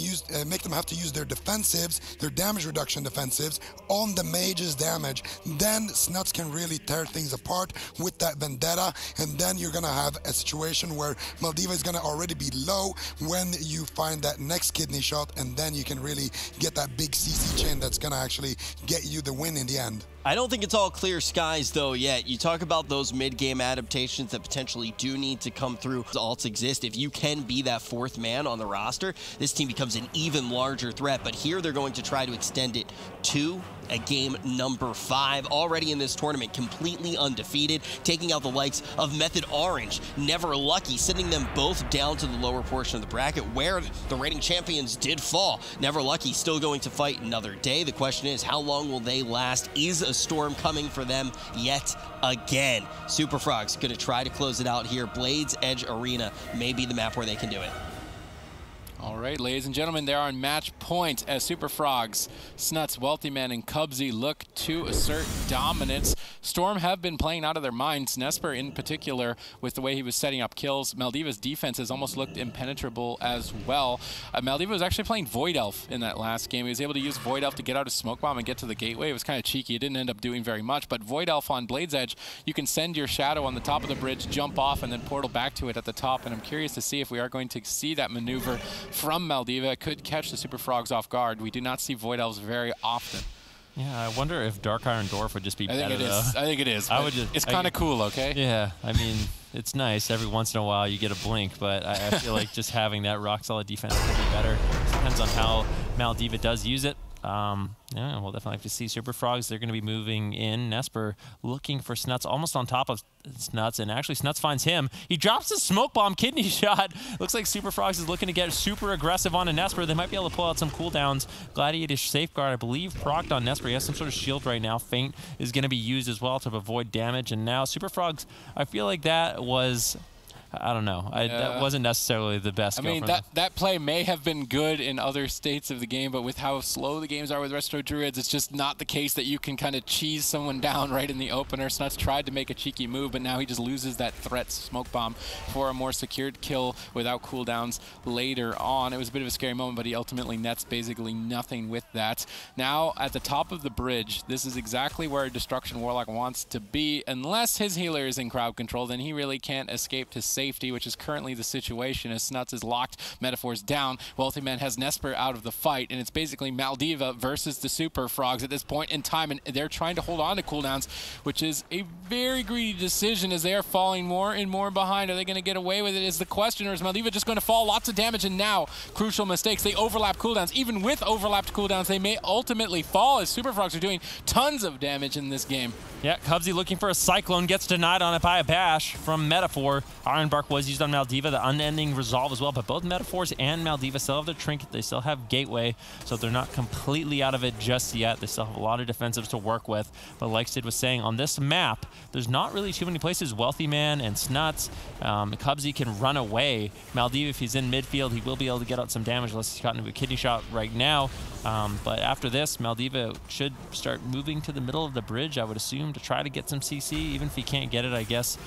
have to use their defensives, their damage reduction defensives on the mage's damage. Then Snuts can really tear things apart with that Vendetta, and then you're gonna have a situation where Maldiva is gonna already be low when you find that next kidney shot, and then you can really get that big CC chain that's gonna actually get you the win in the end. I don't think it's all clear skies though yet. You talk about those mid-game adaptations that potentially do need to come through. Alts exist. If you can be that fourth man on the roster, this team becomes an even larger threat. But here they're going to try to extend it to a game number 5, already in this tournament, completely undefeated, taking out the likes of Method Orange, Never Lucky, sending them both down to the lower portion of the bracket where the reigning champions did fall. Never Lucky still going to fight another day. The question is, how long will they last? Is a storm coming for them yet again? Super Frogs going to try to close it out here. Blades Edge Arena may be the map where they can do it. All right, ladies and gentlemen, they're on match point as Super Frogs, Snuts, Wealthy Man, and Cubsy look to assert dominance. Storm have been playing out of their minds. Nesper in particular, with the way he was setting up kills. Maldiva's defense has almost looked impenetrable as well. Maldiva was actually playing Void Elf in that last game. He was able to use Void Elf to get out his smoke bomb and get to the gateway. It was kind of cheeky. It didn't end up doing very much, but Void Elf on Blade's Edge, you can send your shadow on the top of the bridge, jump off, and then portal back to it at the top. And I'm curious to see if we are going to see that maneuver from Maldiva. It could catch the Super Frogs off guard. We do not see Void Elves very often. Yeah, I wonder if Dark Iron Dwarf would just be better, though. I think it is. It's kind of cool, okay? Yeah, I mean, it's nice. Every once in a while you get a blink, but I feel like just having that rock-solid defense could be better. It depends on how Maldiva does use it. Yeah, we'll definitely have to see. Super Frogs, they're going to be moving in. Nesper looking for Snuts, almost on top of Snuts, and actually Snuts finds him. He drops his smoke bomb kidney shot. Looks like Super Frogs is looking to get super aggressive on a Nesper. They might be able to pull out some cooldowns. Gladiator Safeguard, I believe, procced on Nesper. He has some sort of shield right now. Feint is going to be used as well to avoid damage, and now Super Frogs, I feel like that was... I don't know. That wasn't necessarily the best. I mean, that play may have been good in other states of the game, but with how slow the games are with Resto Druids, it's just not the case that you can kind of cheese someone down right in the opener. Snuts tried to make a cheeky move, but now he just loses that threat smoke bomb for a more secured kill without cooldowns later on. It was a bit of a scary moment, but he ultimately nets basically nothing with that. Now, at the top of the bridge, this is exactly where Destruction Warlock wants to be. Unless his healer is in crowd control, then he really can't escape to safety, which is currently the situation as Snuts is locked, Metaphors down. Wealthy Man has Nesper out of the fight, and it's basically Maldiva versus the Super Frogs at this point in time, and they're trying to hold on to cooldowns, which is a very greedy decision as they are falling more and more behind. Are they going to get away with it is the question, or is Maldiva just going to fall? Lots of damage, and now crucial mistakes. They overlap cooldowns. Even with overlapped cooldowns, they may ultimately fall as Super Frogs are doing tons of damage in this game. Yeah, Cubsy looking for a Cyclone, gets denied on it by a bash from Metaphor. Ironbark was used on Maldiva, the unending resolve as well, but both Metaphors and Maldiva still have their trinket. They still have Gateway, so they're not completely out of it just yet. They still have a lot of defensives to work with, but like Sid was saying, on this map, there's not really too many places Wealthy Man and Snuts. Cubsy can run away. Maldiva, if he's in midfield, he will be able to get out some damage unless he's gotten into a kidney shot right now. But after this, Maldiva should start moving to the middle of the bridge, I would assume, to try to get some CC. Even if he can't get it, I guess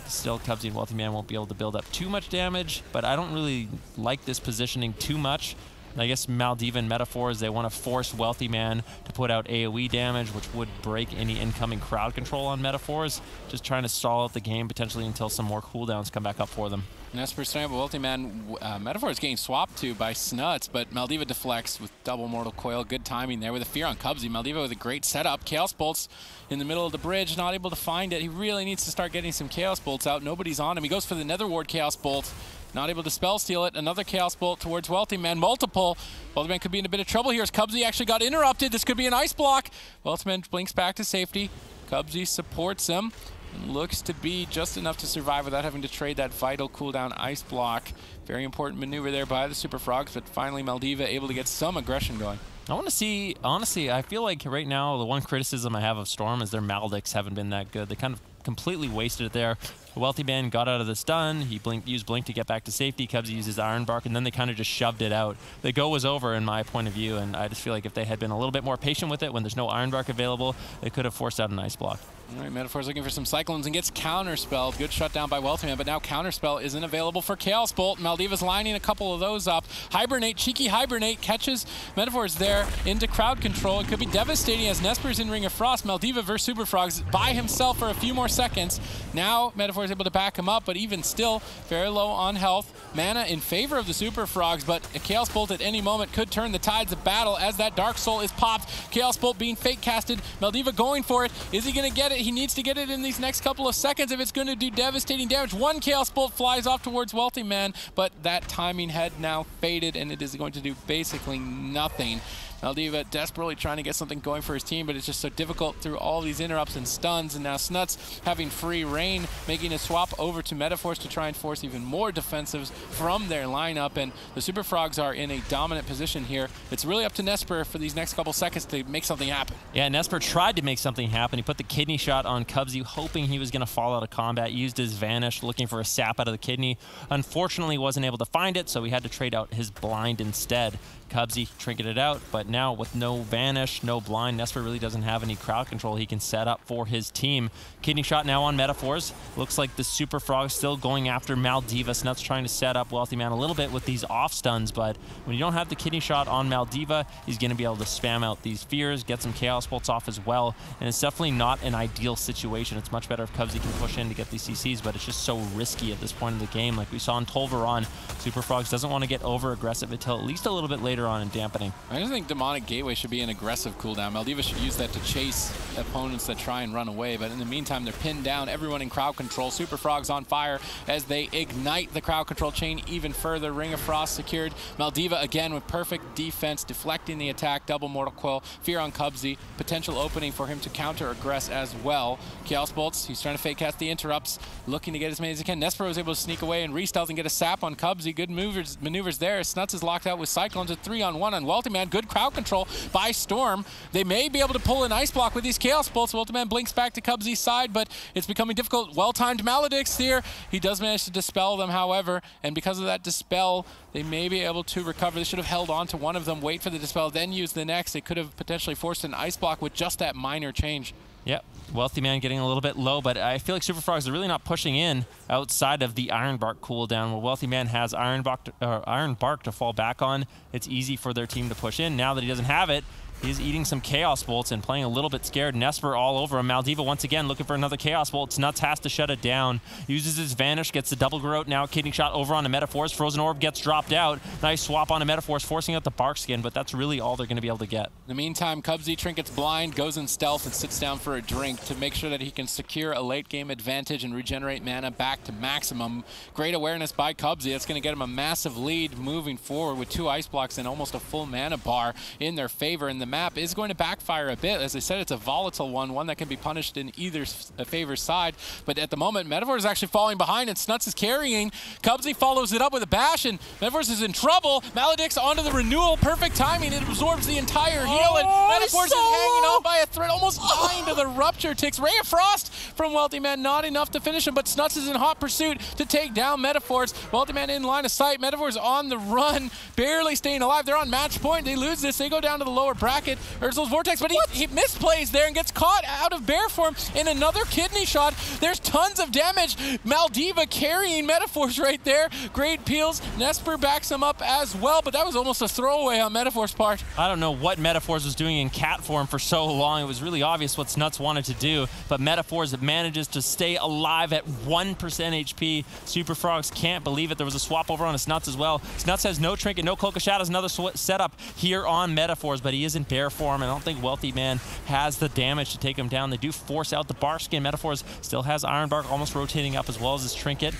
still Cubsy and Wealthy Man won't be able to build up too much damage, but I don't really like this positioning too much. I guess Maldiva and Metaphors, they want to force Wealthy Man to put out AoE damage, which would break any incoming crowd control on Metaphors. Just trying to stall out the game potentially until some more cooldowns come back up for them. Nesper starting up Wealthy Man. Metaphor is getting swapped to by Snuts, but Maldiva deflects with double Mortal Coil. Good timing there with a fear on Cubsy. Maldiva with a great setup. Chaos Bolts in the middle of the bridge, not able to find it. He really needs to start getting some Chaos Bolts out. Nobody's on him. He goes for the Nether Ward Chaos Bolt. Not able to spell steal it. Another Chaos Bolt towards Wealthy Man. Multiple. Wealthy Man could be in a bit of trouble here as Cubsy actually got interrupted. This could be an ice block. Wealthy Man blinks back to safety. Cubsy supports him. And looks to be just enough to survive without having to trade that vital cooldown ice block. Very important maneuver there by the Super Frogs, but finally Maldiva able to get some aggression going. I want to see, honestly, I feel like right now the one criticism I have of Storm is their Maldics haven't been that good. They kind of completely wasted it there. Wealthy Man got out of the stun. He used Blink to get back to safety. Cubsy uses Ironbark, and then they kind of just shoved it out. The go was over in my point of view, and I just feel like if they had been a little bit more patient with it when there's no Ironbark available, they could have forced out an ice block. All right, Metaphor's looking for some Cyclones and gets Counterspelled. Good shutdown by Wealthy Man, but now Counterspell isn't available for Chaos Bolt. Maldiva's lining a couple of those up. Hibernate, cheeky Hibernate, catches Metaphor's there into crowd control. It could be devastating as Nesper's in Ring of Frost. Maldiva versus Super Frogs by himself for a few more seconds. Now Metaphor's able to back him up, but even still, very low on health. Mana in favor of the Super Frogs, but a Chaos Bolt at any moment could turn the tides of battle as that Dark Soul is popped. Chaos Bolt being fake casted. Maldiva going for it. Is he going to get it? He needs to get it in these next couple of seconds if it's going to do devastating damage. One Chaos Bolt flies off towards Wealthy Man, but that timing had now faded, and it is going to do basically nothing. Maldiva desperately trying to get something going for his team, but it's just so difficult through all these interrupts and stuns. And now Snuts having free reign, making a swap over to Metaforce to try and force even more defensives from their lineup. And the Super Frogs are in a dominant position here. It's really up to Nesper for these next couple seconds to make something happen. Yeah, Nesper tried to make something happen. He put the kidney shot on Cubsy, hoping he was going to fall out of combat, used his Vanish, looking for a sap out of the kidney. Unfortunately, wasn't able to find it, so he had to trade out his blind instead. Cubsy trinketed out, but now with no Vanish, no blind, Nesper really doesn't have any crowd control he can set up for his team. Kidney shot now on Metaphors. Looks like the Super Frog still going after Maldiva. Snuts trying to set up Wealthy Man a little bit with these off stuns, but when you don't have the kidney shot on Maldiva, he's going to be able to spam out these fears, get some Chaos Bolts off as well, and it's definitely not an ideal situation. It's much better if Cubsy can push in to get these CCs, but it's just so risky at this point in the game. Like we saw in Tolvaron, Super Frogs doesn't want to get over aggressive until at least a little bit later on in dampening. I just think Demonic Gateway should be an aggressive cooldown. Maldiva should use that to chase opponents that try and run away, but in the meantime, they're pinned down. Everyone in crowd control. Super Frogs on fire as they ignite the crowd control chain even further. Ring of Frost secured. Maldiva again with perfect defense, deflecting the attack. Double Mortal Coil. Fear on Cubsy. Potential opening for him to counter aggress as well. Chaos Bolts. He's trying to fake cast the interrupts, looking to get as many as he can. Nesper was able to sneak away and re-stealth and get a sap on Cubsy. Good maneuvers there. Snuts is locked out with Cyclones at 3-on-1 on Wealthy Man. Good crowd control by Storm. They may be able to pull an Ice Block with these Chaos Bolts. Wealthy Man blinks back to Cubsy's side, but it's becoming difficult. Well-timed Maledicts here. He does manage to dispel them, however, and because of that dispel, they may be able to recover. They should have held on to one of them, wait for the dispel, then use the next. They could have potentially forced an Ice Block with just that minor change. Yep, Wealthy Man getting a little bit low, but I feel like Super Frogs are really not pushing in outside of the Iron Bark cooldown. Where Wealthy Man has Iron Bark to fall back on, it's easy for their team to push in. Now that he doesn't have it, he's eating some Chaos Bolts and playing a little bit scared. Nesper all over him. Maldiva once again looking for another Chaos Bolt. Snuts has to shut it down. Uses his Vanish, gets the double Garrote. Now kidney shot over onto Metaforce. Frozen Orb gets dropped out. Nice swap onto Metaforce, forcing out the Bark Skin, but that's really all they're going to be able to get. In the meantime, Cubsy trinkets blind, goes in stealth, and sits down for a drink to make sure that he can secure a late game advantage and regenerate mana back to maximum. Great awareness by Cubsy. That's going to get him a massive lead moving forward with 2 Ice Blocks and almost a full mana bar in their favor. And the map is going to backfire a bit. As I said, it's a volatile one that can be punished in either favor side. But at the moment, Metaphor is actually falling behind, and Snuts is carrying. Cubsy follows it up with a bash, and Metaphor is in trouble. Maledicts onto the renewal. Perfect timing. It absorbs the entire heal, and Metaphor is hanging on by a thread, almost dying to the Rupture. Takes Ray of Frost from Wealthy Man. Not enough to finish him, but Snuts is in hot pursuit to take down Metaphors. Wealthy Man in line of sight. Metaphor's on the run, barely staying alive. They're on match point. They lose this. They go down to the lower bracket. Urzel's Vortex, but he misplays there and gets caught out of bear form in another kidney shot. There's tons of damage. Maldiva carrying Metaphors right there. Great peels. Nesper backs him up as well, but that was almost a throwaway on Metaphor's part. I don't know what Metaphors was doing in cat form for so long. It was really obvious what Snuts wanted to do, but Metaphors manages to stay alive at 1% HP. Super Frogs can't believe it. There was a swap over on a Snuts as well. Snuts has no trinket, no Cloak of Shadows, another setup here on Metaphors, but he is in bear form. I don't think Wealthy Man has the damage to take him down. They do force out the Bark Skin. Metaphors still has Iron Bark almost rotating up as well as his trinket.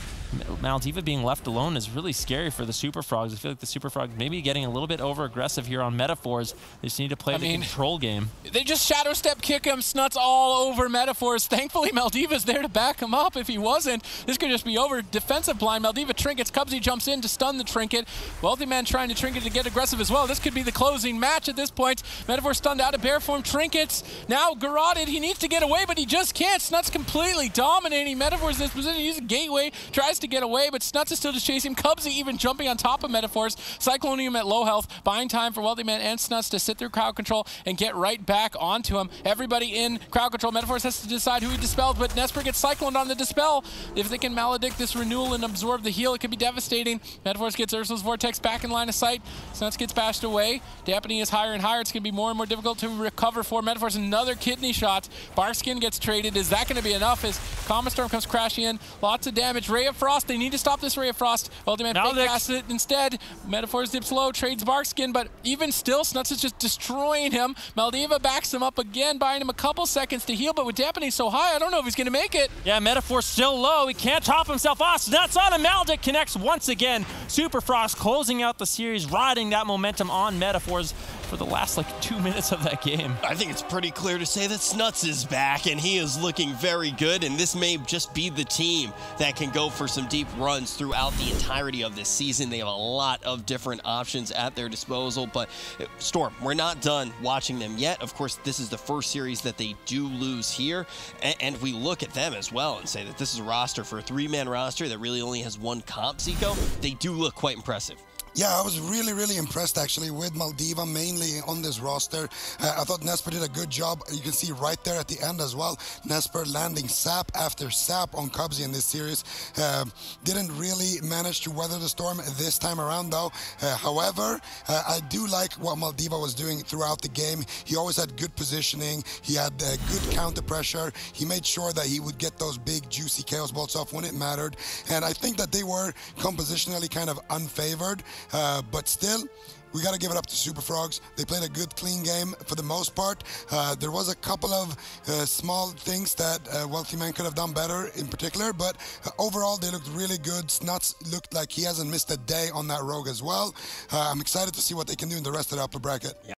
Maldiva being left alone is really scary for the Super Frogs. I feel like the Super Frogs maybe getting a little bit over aggressive here on Metaphors. They just need to play the control game. They just Shadow Step kick him. Snuts all over Metaphors. Thankfully, Maldiva's there to back him up. If he wasn't, this could just be over. Defensive blind. Maldiva trinkets. Cubsy jumps in to stun the trinket. Wealthy Man trying to trinket to get aggressive as well. This could be the closing match at this point. Metaphor stunned out of bear form. Trinkets now garroted. He needs to get away, but he just can't. Snuts completely dominating Metaphors in this position. He uses Gateway, tries to get away, but Snuts is still just chasing him. Cubsy even jumping on top of Metaphors. Cyclonium at low health, buying time for Wealthy Man and Snuts to sit through crowd control and get right back onto him. Everybody in crowd control. Metaphors has to decide who he dispels, but Nesper gets cycloned on the dispel. If they can maledict this renewal and absorb the heal, it could be devastating. Metaphors gets Ursul's Vortex back in line of sight. Snuts gets bashed away. Dampening is higher and higher. It's going to be more and more difficult to recover for Metaphors. Another kidney shot. Bark Skin gets traded. Is that going to be enough as Comet Storm comes crashing in? Lots of damage. Ray of Frost. They need to stop this Ray of Frost. Wealthy Man casts it instead. Metaphors dips low, trades Bark Skin, but even still, Snuts is just destroying him. Maldiva backs him up again, buying him a couple seconds to heal, but with dampening so high, I don't know if he's going to make it. Yeah, Metaphor's still low. He can't top himself off. Snuts on a Maledict connects once again. Super Frogs closing out the series, riding that momentum on Metaphors. for the last like 2 minutes of that game. I think it's pretty clear to say that Snuts is back, and he is looking very good, and this may just be the team that can go for some deep runs throughout the entirety of this season. They have a lot of different options at their disposal, but Storm, we're not done watching them yet. Of course, this is the first series that they do lose here, and we look at them as well and say that this is a roster for a 3-man roster that really only has one comp, Zico. They do look quite impressive. Yeah, I was really, really impressed actually with Maldiva, mainly on this roster. I thought Nesper did a good job. You can see right there at the end as well, Nesper landing sap after sap on Cubsy in this series. Didn't really manage to weather the storm this time around though. However, I do like what Maldiva was doing throughout the game. He always had good positioning. He had good counter pressure. He made sure that he would get those big juicy Chaos Bolts off when it mattered. And I think that they were compositionally kind of unfavored. But still, we got to give it up to Super Frogs. They played a good, clean game for the most part. There was a couple of small things that Wealthy Man could have done better in particular, but overall they looked really good. Snuts looked like he hasn't missed a day on that rogue as well. I'm excited to see what they can do in the rest of the upper bracket. Yeah,